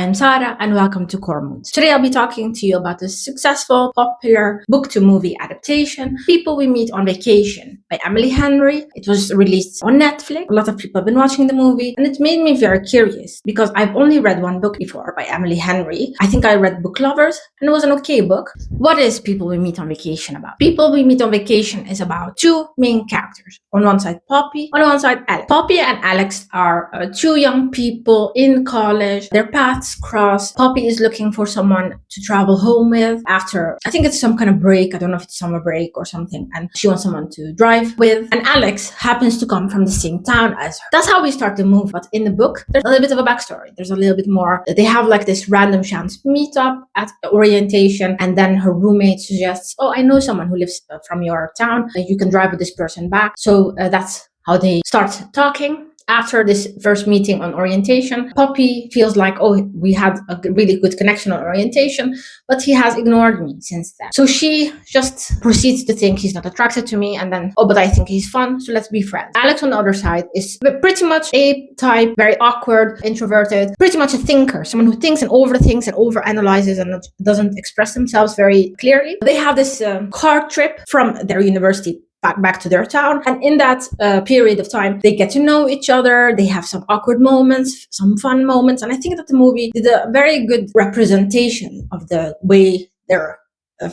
am Sarah and welcome to CoreMoodz. Today I'll be talking to you about the successful, popular book-to-movie adaptation, People We Meet on Vacation by Emily Henry. It was released on Netflix. A lot of people have been watching the movie and it made me very curious because I've only read one book before by Emily Henry. I think I read Book Lovers and it was an okay book. What is People We Meet on Vacation about? People We Meet on Vacation is about two main characters. On one side, Poppy, on one side, Alex. Poppy and Alex are two young people in college. Their paths cross. Poppy is looking for someone to travel home with after, I think it's some kind of break. I don't know if it's summer break or something. And she wants someone to drive with. And Alex happens to come from the same town as her. That's how we start the movie. But in the book, there's a little bit of a backstory. There's a little bit more. They have like this random chance meetup at orientation. And then her roommate suggests, oh, I know someone who lives from your town. You can drive with this person back. So that's how they start talking. After this first meeting on orientation, Poppy feels like, oh, we had a really good connection on orientation, but he has ignored me since then. So she just proceeds to think he's not attracted to me and then, oh, but I think he's fun, so let's be friends. Alex on the other side is pretty much a type, very awkward, introverted, pretty much a thinker, someone who thinks and overthinks and overanalyzes and doesn't express themselves very clearly. They have this car trip from their university back to their town, and in that period of time they get to know each other. They have some awkward moments, some fun moments, and I think that the movie did a very good representation of the way their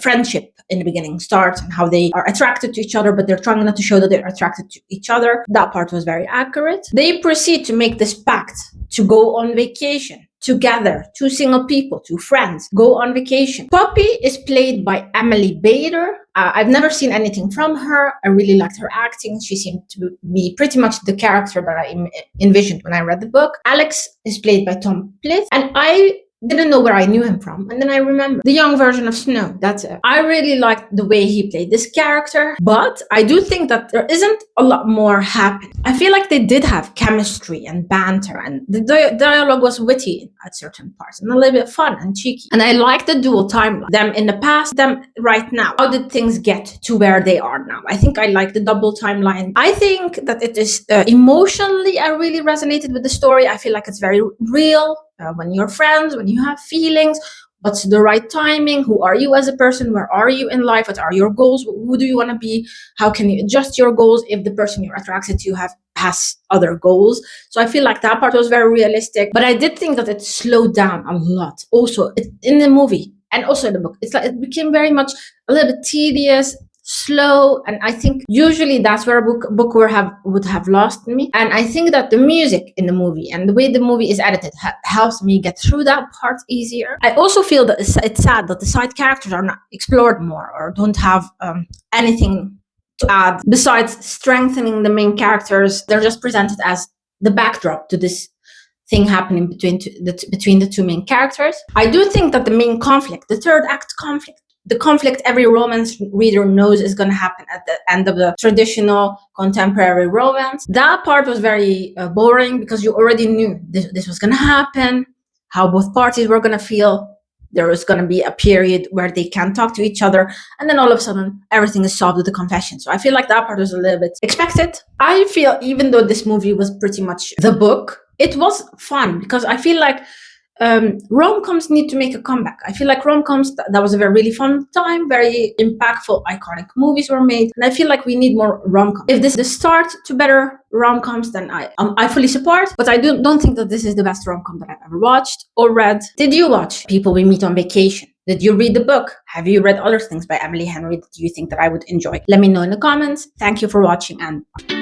friendship in the beginning starts and how they are attracted to each other, but they're trying not to show that they're attracted to each other. That part was very accurate. They proceed to make this pact to go on vacation together, two single people, two friends, go on vacation. Poppy is played by Emily Bader. I've never seen anything from her. I really liked her acting. She seemed to be pretty much the character that I envisioned when I read the book. Alex is played by Tom Plith, and I didn't know where I knew him from. And then I remember the young version of Snow. That's it. I really liked the way he played this character, but I do think that there isn't a lot more happening. I feel like they did have chemistry and banter, and the dialogue was witty at certain parts and a little bit fun and cheeky. And I like the dual timeline. Them in the past, them right now. How did things get to where they are now? I think I like the double timeline. I think that it is emotionally, I really resonated with the story. I feel like it's very real. When you're friends, when you have feelings, what's the right timing? Who are you as a person? Where are you in life? What are your goals? Who do you want to be? How can you adjust your goals if the person you're attracted to has other goals? So I feel like that part was very realistic, but I did think that it slowed down a lot. Also in the movie and also in the book, it's like it became very much a little bit tedious, slow, and I think usually that's where a book would have lost me. And I think that the music in the movie and the way the movie is edited helps me get through that part easier. I also feel that it's sad that the side characters are not explored more or don't have anything to add besides strengthening the main characters. They're just presented as the backdrop to this thing happening between the two main characters. I do think that the main conflict, the third act conflict, the conflict every romance reader knows is going to happen at the end of the traditional contemporary romance. That part was very boring because you already knew this was going to happen, how both parties were going to feel. There was going to be a period where they can't talk to each other, and then all of a sudden everything is solved with the confession. So I feel like that part was a little bit expected. I feel even though this movie was pretty much the book, it was fun because I feel like rom-coms need to make a comeback. I feel like rom-coms, that was a really fun time, very impactful, iconic movies were made, and I feel like we need more rom-coms. If this is the start to better rom-coms, then I fully support, but I don't think that this is the best rom-com that I've ever watched or read. Did you watch People We Meet on Vacation? Did you read the book? Have you read other things by Emily Henry that you think that I would enjoy? Let me know in the comments. Thank you for watching and bye.